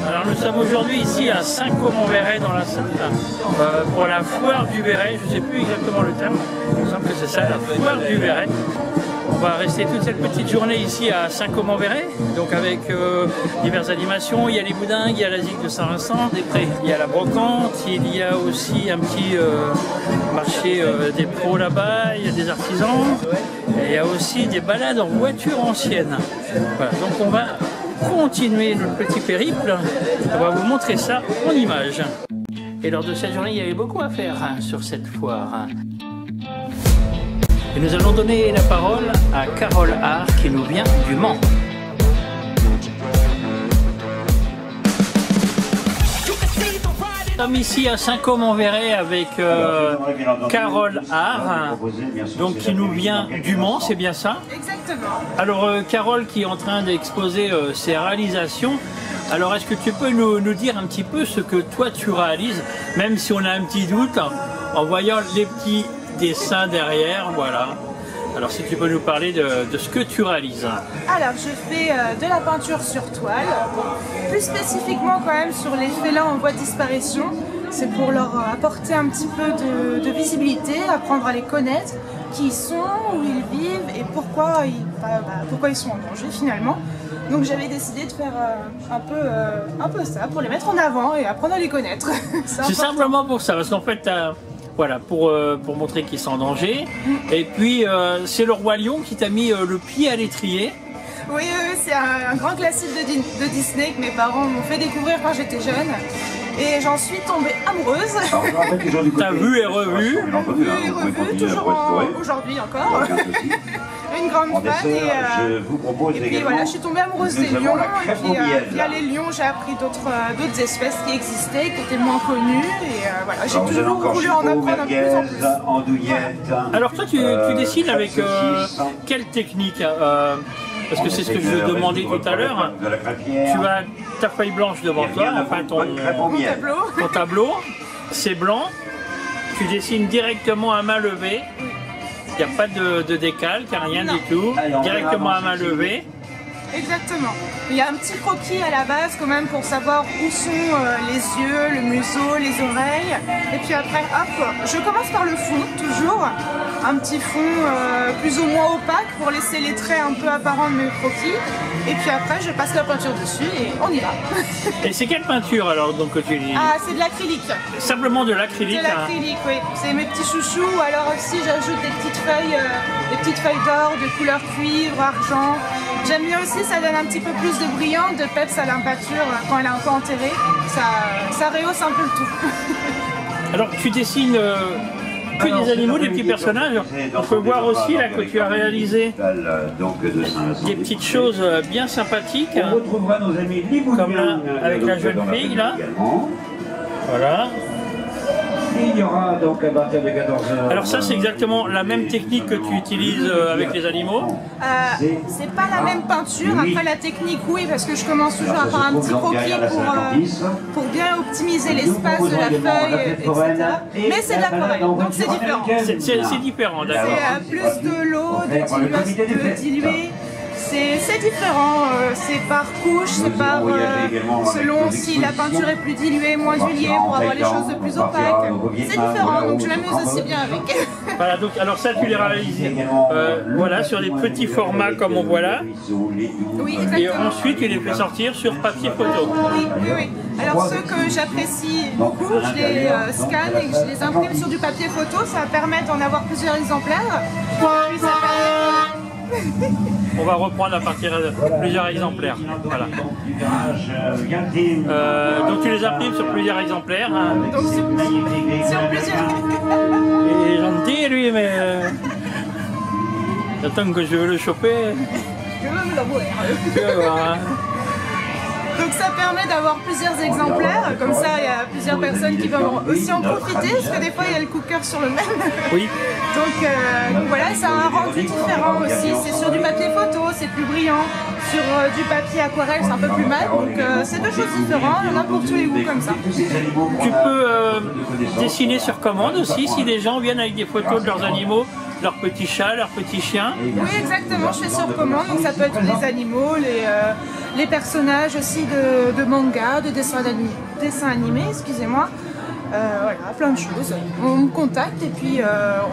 Alors nous sommes aujourd'hui ici à Saint-Comont-Verret dans la pour la foire du Verret, je ne sais plus exactement le terme, il me semble que c'est ça, la foire du Verret. On va rester toute cette petite journée ici à Saint-Comont-Verret, donc avec diverses animations. Il y a les boudingues, il y a la zig de Saint-Vincent-des-Prés, il y a la brocante, il y a aussi un petit marché des pros là-bas, il y a des artisans, et il y a aussi des balades en voiture ancienne. Voilà, donc on va continuer notre petit périple, on va vous montrer ça en images. Et lors de cette journée, il y avait beaucoup à faire sur cette foire. Et nous allons donner la parole à Carole Hart qui nous vient du Mans. Nous sommes ici à Saint-Comont-Verret avec Carole Hart, donc qui nous vient du Mans, c'est bien ça? Exactement. Alors Carole qui est en train d'exposer ses réalisations. Alors est-ce que tu peux nous dire un petit peu ce que toi tu réalises, même si on a un petit doute en voyant les petits dessins derrière, voilà. Alors si tu peux nous parler de ce que tu réalises. Alors je fais de la peinture sur toile, plus spécifiquement quand même sur les félins en voie de disparition. C'est pour leur apporter un petit peu de visibilité, apprendre à les connaître, qui ils sont, où ils vivent et pourquoi ils sont en danger finalement. Donc j'avais décidé de faire un peu ça, pour les mettre en avant et apprendre à les connaître. C'est simplement pour ça, parce qu'en fait, voilà, pour montrer qu'ils sont en danger. Et puis, c'est le Roi Lion qui t'a mis le pied à l'étrier. Oui, c'est un grand classique de Disney que mes parents m'ont fait découvrir quand j'étais jeune. Et j'en suis tombée amoureuse. T'as vu et revu. Vu et revu, toujours aujourd'hui encore. Une grande fan et puis voilà, je suis tombée amoureuse des lions et puis via les lions j'ai appris d'autres espèces qui existaient, qui étaient moins connues et voilà, j'ai toujours voulu en apprendre de plus en plus. Voilà. Alors toi tu dessines avec quelle technique parce que c'est ce que je te demandais tout à l'heure. Tu as ta feuille blanche devant toi, enfin ton tableau, c'est blanc, tu dessines directement à main levée. Il n'y a pas de décalque, il n'y a rien du tout, directement à main levée. Exactement. Il y a un petit croquis à la base quand même pour savoir où sont les yeux, le museau, les oreilles. Et puis après, hop, je commence par le fond, toujours. Un petit fond plus ou moins opaque pour laisser les traits un peu apparents de mes croquis. Et puis après, je passe la peinture dessus et on y va. Et c'est quelle peinture alors donc que tu dis? Ah, c'est de l'acrylique. Simplement de l'acrylique. De l'acrylique, oui. C'est mes petits chouchous. Alors aussi, j'ajoute des petites feuilles d'or, de couleur cuivre, argent. J'aime bien aussi, ça donne un petit peu plus de brillant, de peps à l'impâture quand elle est un peu enterrée. Ça rehausse un peu le tout. Alors tu dessines que des animaux, des petits personnages. On peut voir aussi là que tu as réalisé des petites choses bien sympathiques. Comme là avec la jeune fille là. Voilà. Il y aura donc à partir de 14h. Alors ça c'est exactement la même technique que tu utilises avec les animaux. C'est pas la même peinture, après la technique oui parce que je commence toujours à faire un petit croquis pour bien optimiser l'espace de la feuille, etc. Mais c'est de l'aquarelle, donc c'est différent. C'est différent d'accord. C'est plus de l'eau, de dilué. C'est différent, c'est par couche, c'est par selon si la peinture est plus diluée, moins huilée pour avoir les choses de plus opaques. C'est différent, donc je m'amuse aussi bien avec. Voilà, donc alors ça tu les réalises voilà, sur des petits formats comme on voit là. Oui, exactement. Et ensuite tu les fais sortir sur papier photo. Oui, oui, oui. Alors ceux que j'apprécie beaucoup, je les scanne et je les imprime sur du papier photo, ça permet d'en avoir plusieurs exemplaires. Puis ça permet... On va reprendre à partir de plusieurs exemplaires. Voilà. Donc tu les imprimes sur plusieurs exemplaires. Hein. Donc sur plusieurs. Il est gentil lui, mais j'attends que je veux le choper. Je veux me l'avouer. Donc ça permet d'avoir plusieurs exemplaires, comme ça il y a plusieurs personnes qui peuvent aussi en profiter, parce que des fois il y a le coup de cœur sur le même. Oui. Donc voilà, ça a un rendu différent aussi, c'est sur du papier photo, c'est plus brillant, sur du papier aquarelle c'est un peu plus mat, donc c'est deux choses différentes, il y en a pour tous les goûts comme ça. Tu peux dessiner sur commande aussi, si des gens viennent avec des photos de leurs animaux, leurs petits chats, leurs petits chiens. Oui exactement, je fais sur commande, donc ça peut être les animaux, les personnages aussi de manga, de dessins animés, excusez-moi. Voilà, plein de choses. On me contacte et puis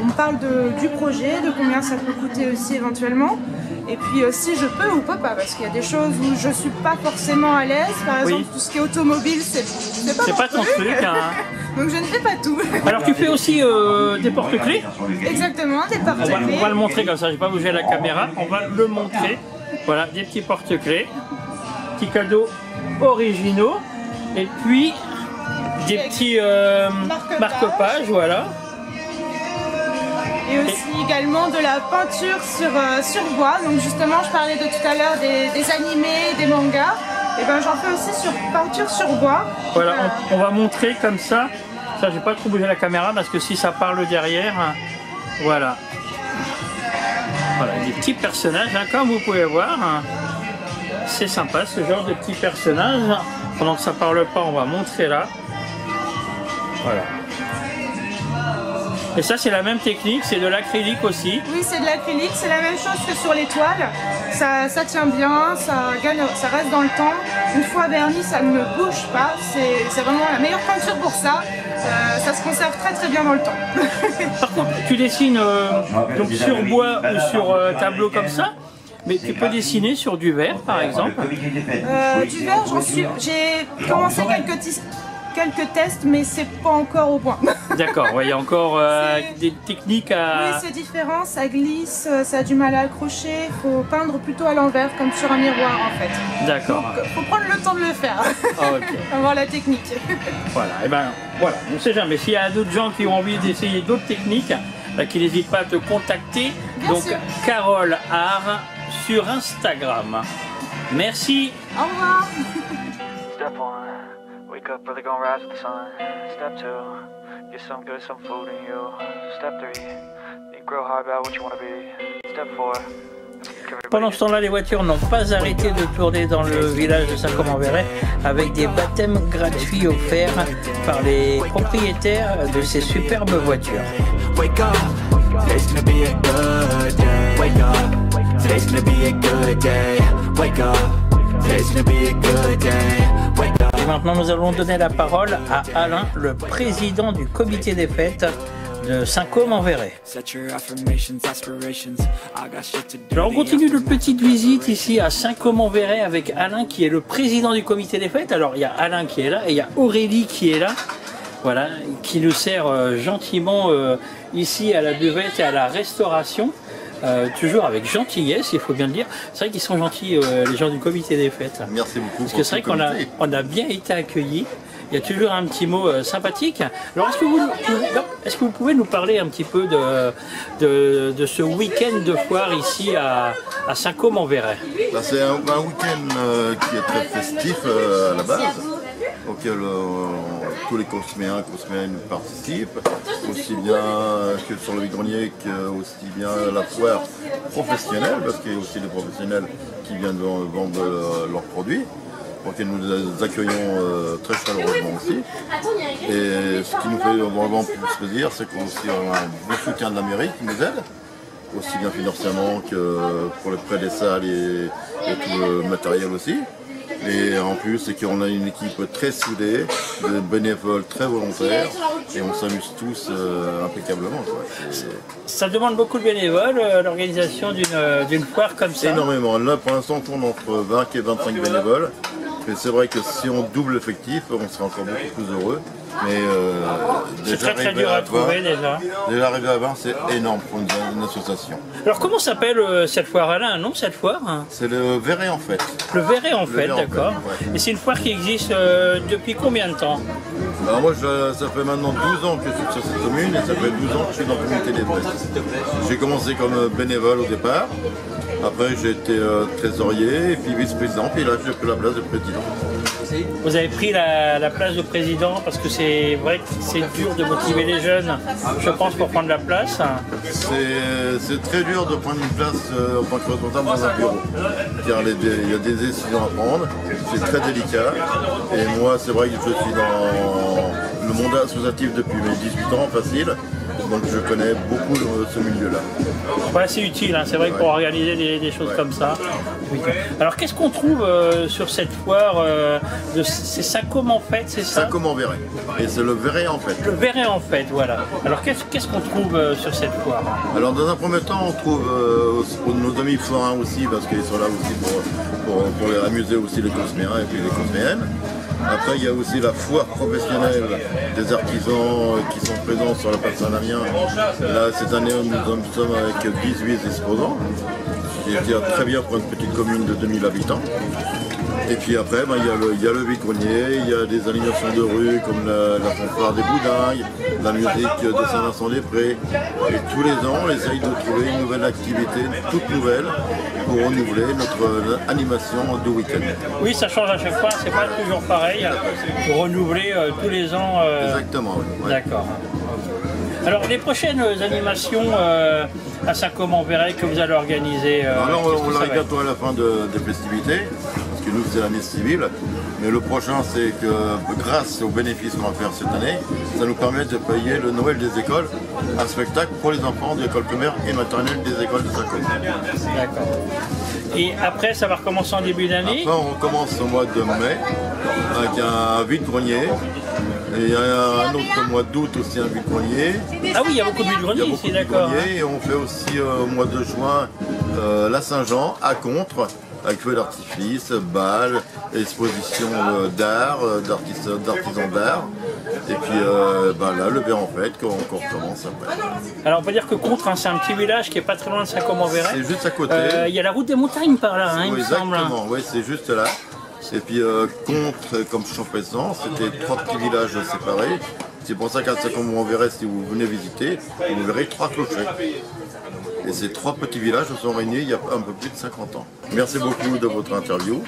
on me parle du projet, de combien ça peut coûter aussi éventuellement. Et puis si je peux ou peux pas, parce qu'il y a des choses où je suis pas forcément à l'aise. Par exemple, tout ce qui est automobile, c'est pas ton truc. Hein. Donc je ne fais pas tout. Alors tu fais aussi des porte-clés? Exactement, des porte-clés. On va le montrer comme ça, je vais pas bouger la caméra. On va le montrer. Voilà, des petits porte-clés, petits cadeaux originaux. Et puis des petits marque-pages, voilà. Et aussi également de la peinture sur bois. Donc justement, je parlais de tout à l'heure des animés, des mangas. Et ben j'en fais aussi sur peinture sur bois. Voilà, on va montrer comme ça. Ça, je vais pas trop bouger la caméra parce que si ça parle derrière, voilà. Voilà, des petits personnages, hein, comme vous pouvez voir. C'est sympa ce genre de petits personnages. Pendant que ça parle pas, on va montrer là. Voilà. Et ça c'est la même technique, c'est de l'acrylique aussi. Oui, c'est de l'acrylique, c'est la même chose que sur les toiles. Ça tient bien, ça reste dans le temps. Une fois verni, ça ne bouge pas. C'est vraiment la meilleure peinture pour ça. Ça se conserve très très bien dans le temps. Par contre, tu dessines donc sur bois ou sur tableau comme ça, mais tu peux dessiner sur du verre par exemple. Du verre, j'ai commencé quelques tests, mais c'est pas encore au point. D'accord, il y a encore des techniques à... Oui, c'est différent, ça glisse, ça a du mal à accrocher, il faut peindre plutôt à l'envers, comme sur un miroir en fait. D'accord. Donc, faut prendre le temps de le faire, avoir la technique. Voilà, et ben voilà, on ne sait jamais, s'il y a d'autres gens qui ont envie d'essayer d'autres techniques, qui n'hésitent pas à te contacter. Bien donc sûr. Carole Art sur Instagram. Merci. Au revoir. Step 1, wake up early, gonna rise with the sun. Step 2, get some good, some food in you. Step 3, think real hard about what you wanna be. Step 4. Pendant ce temps-là, les voitures n'ont pas arrêté de tourner dans le village de Saint-Côme-en-Véret avec des baptêmes gratuits offerts par les propriétaires de ces superbes voitures. Wake up, today's gonna be a good day. Wake up, today's gonna be a good day. Wake up, today's gonna be a good day. Wake up. Et maintenant, nous allons donner la parole à Alain, le président du comité des fêtes de Saint-Côme-en-Véret. Alors on continue notre petite visite ici à Saint-Côme-en-Véret avec Alain qui est le président du comité des fêtes. Alors il y a Alain qui est là et il y a Aurélie qui est là, voilà, qui nous sert gentiment ici à la buvette et à la restauration. Toujours avec gentillesse, il faut bien le dire. C'est vrai qu'ils sont gentils, les gens du comité des fêtes. Merci beaucoup. Parce que c'est vrai qu'on a bien été accueillis. Il y a toujours un petit mot sympathique. Alors, est-ce que vous pouvez nous parler un petit peu de ce week-end de foire ici à Saint-Côme-en-Véret? C'est un week-end qui est très festif à la base, auquel tous les cosméens participent, aussi bien que sur le vide-grenier qu'aussi bien la foire professionnelle, parce qu'il y a aussi des professionnels qui viennent vendre leurs produits. Donc nous accueillons très chaleureusement aussi. Et ce qui nous fait vraiment plus plaisir, c'est qu'on a un bon soutien de la mairie qui nous aide, aussi bien financièrement que pour le prêt des salles et tout le matériel aussi. Et en plus, c'est qu'on a une équipe très soudée, de bénévoles très volontaires, et on s'amuse tous impeccablement. Ça demande beaucoup de bénévoles, l'organisation d'une foire comme ça? Énormément. Là, pour l'instant, on tourne entre 20 et 25 bénévoles. Mais c'est vrai que si on double l'effectif, on serait encore beaucoup plus heureux. Mais c'est très dur à trouver déjà. Déjà arriver à 20, c'est énorme pour une association. Alors comment s'appelle cette foire? Elle a un nom cette foire? C'est le Véret en Fête. Le Véret en Fête, d'accord. Ouais. Et c'est une foire qui existe depuis combien de temps? Alors moi, ça fait maintenant 12 ans que je suis sur cette commune et ça fait 12 ans que je suis dans le comité des fêtes. J'ai commencé comme bénévole au départ. Après, j'ai été trésorier et puis vice-président, puis là, j'ai pris la place de président. Vous avez pris la place de président parce que c'est vrai que c'est dur de motiver les jeunes, je pense, pour prendre la place. C'est très dur de prendre une place en tant que responsable dans un bureau. Car il y a des décisions à prendre, c'est très délicat. Et moi, c'est vrai que je suis dans le monde associatif depuis mes 18 ans, facile. donc je connais beaucoup ce milieu-là. Ouais, c'est utile, hein. C'est vrai que pour organiser des choses comme ça. Alors qu'est-ce qu'on trouve sur cette foire c'est ça comment fait, c'est ça? Ça comment Véret. Et c'est le Véret en fait. Le Véret en fait, voilà. Alors qu'est-ce qu'on trouve sur cette foire? Alors dans un premier temps, on trouve nos amis forains aussi, parce qu'ils sont là aussi pour les amuser aussi les cosméens et puis les cosméennes. Après, il y a aussi la foire professionnelle des artisans qui sont présents sur la place Saint-Damien. Là, cette année, nous sommes avec 18 exposants, ce qui est très bien pour une petite commune de 2000 habitants. Et puis après, il y a le vide-grenier, il y a des animations de rue comme la fanfare des Boudingues, la musique de Saint-Vincent-des-Prés. Et tous les ans, on essaye de trouver une nouvelle activité, toute nouvelle, pour renouveler notre animation de week-end. Oui, ça change à chaque fois, c'est pas toujours pareil. Pour renouveler tous les ans. Exactement, oui. Ouais. D'accord. Alors, les prochaines animations à Saint-Comment-Véret que vous allez organiser Alors, on arrive bientôt à la fin des festivités. Que nous c'est l'année civile, mais le prochain c'est que grâce aux bénéfices qu'on va faire cette année, ça nous permet de payer le Noël des écoles, un spectacle pour les enfants de l'école primaire et maternelle des écoles de Saint-Comment. D'accord. Et après ça va recommencer en début d'année? Après on recommence au mois de mai avec un vide-grenier. Et un autre mois d'août aussi un vide-grenier. Ah oui, il y a beaucoup de vide-greniers ici, d'accord. Et on fait aussi au mois de juin la Saint-Jean à Contre, avec feux d'artifice, balles, exposition d'art, d'artisans d'art. Et puis là, le verre en fête, qu'on recommence après. Alors on peut dire que Contre, hein, c'est un petit village qui est pas très loin de Saint-Comment-Véret. C'est juste à côté. Il y a la route des montagnes par là, hein, il me semble. Exactement, oui, c'est juste là. Et puis Contre, comme Champaisan, c'était 3 petits villages séparés. C'est pour ça qu'à Saint-Comment-Véret, si vous venez visiter, vous verrez 3 clochers. Et ces 3 petits villages se sont réunis il y a un peu plus de 50 ans. Merci beaucoup de votre interview.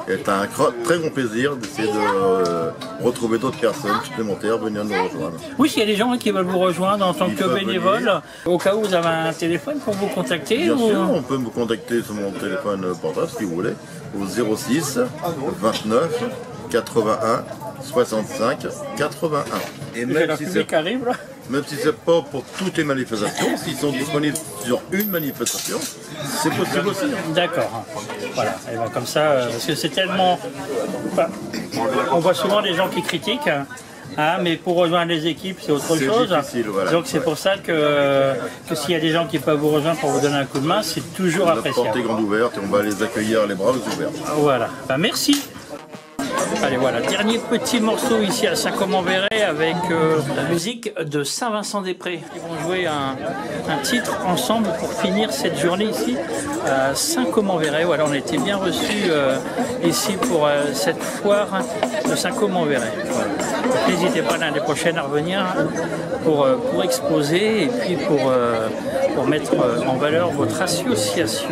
C'est un très grand plaisir d'essayer de retrouver d'autres personnes supplémentaires venir nous rejoindre. Oui, s'il y a des gens qui veulent vous rejoindre en tant que bénévole, au cas où vous avez un téléphone pour vous contacter. Bien sûr, on peut me contacter sur mon téléphone portable si vous voulez, au 06 29 81 65 81. Et même si c'est arrive là. Même si c'est pas pour toutes les manifestations, s'ils sont disponibles sur une manifestation, c'est possible aussi. D'accord. Voilà. Et ben comme ça, parce que c'est tellement. Enfin, on voit souvent des gens qui critiquent. Hein, mais pour rejoindre les équipes, c'est autre chose. Voilà. Donc c'est pour ça que s'il y a des gens qui peuvent vous rejoindre pour vous donner un coup de main, c'est toujours appréciable. La porte est grande ouverte et on va les accueillir les bras ouverts. Voilà. Ben, merci. Allez voilà, dernier petit morceau ici à Saint-Comment-Véret avec la musique de Saint-Vincent-des-Prés. Ils vont jouer un titre ensemble pour finir cette journée ici à Saint-Comment-Véret. Voilà, on a été bien reçus ici pour cette foire de Saint-Comment-Véret. Voilà. N'hésitez pas l'année prochaine à revenir pour exposer et puis pour mettre en valeur votre association.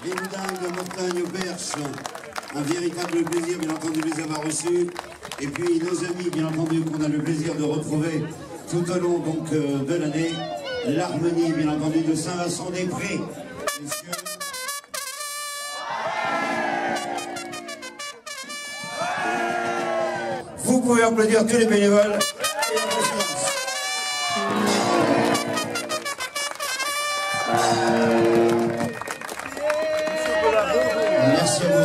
Les boudins de Mortagne au Perche, un véritable plaisir bien entendu de les avoir reçus. Et puis nos amis bien entendu qu'on a le plaisir de retrouver tout au long donc, de l'année. L'harmonie bien entendu de Saint-Vincent-des-Prés. Messieurs. Vous pouvez applaudir tous les bénévoles. Merci à vous,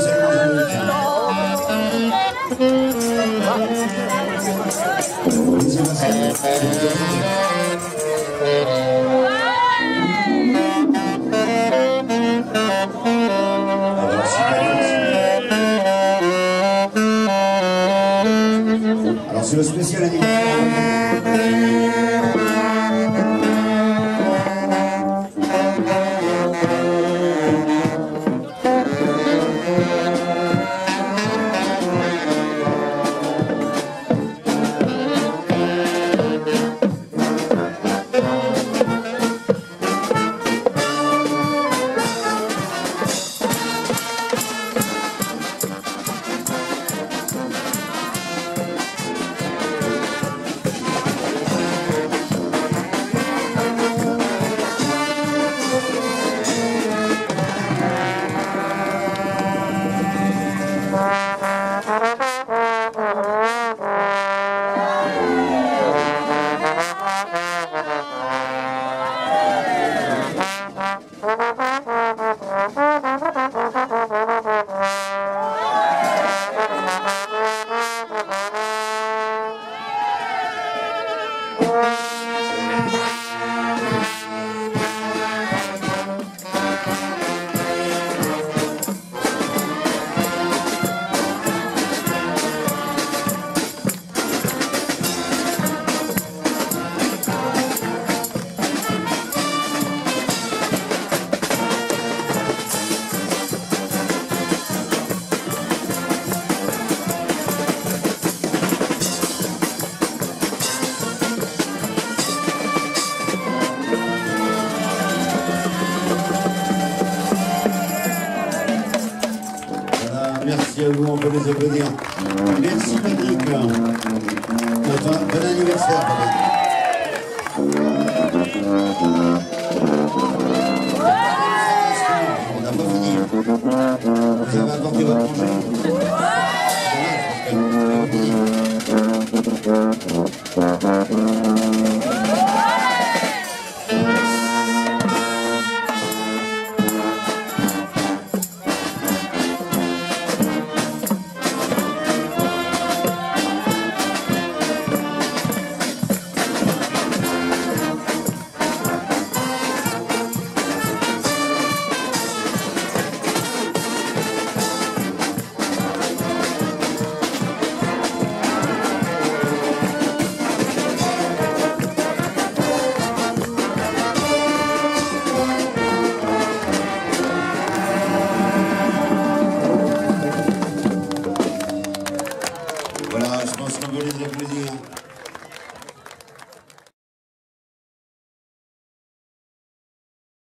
alors c'est le spécial anniversaire. Merci à vous, on peut les applaudir. Merci Patrick. Bon anniversaire Patrick. On n'a pas fini. Vous avez apporté votre congé.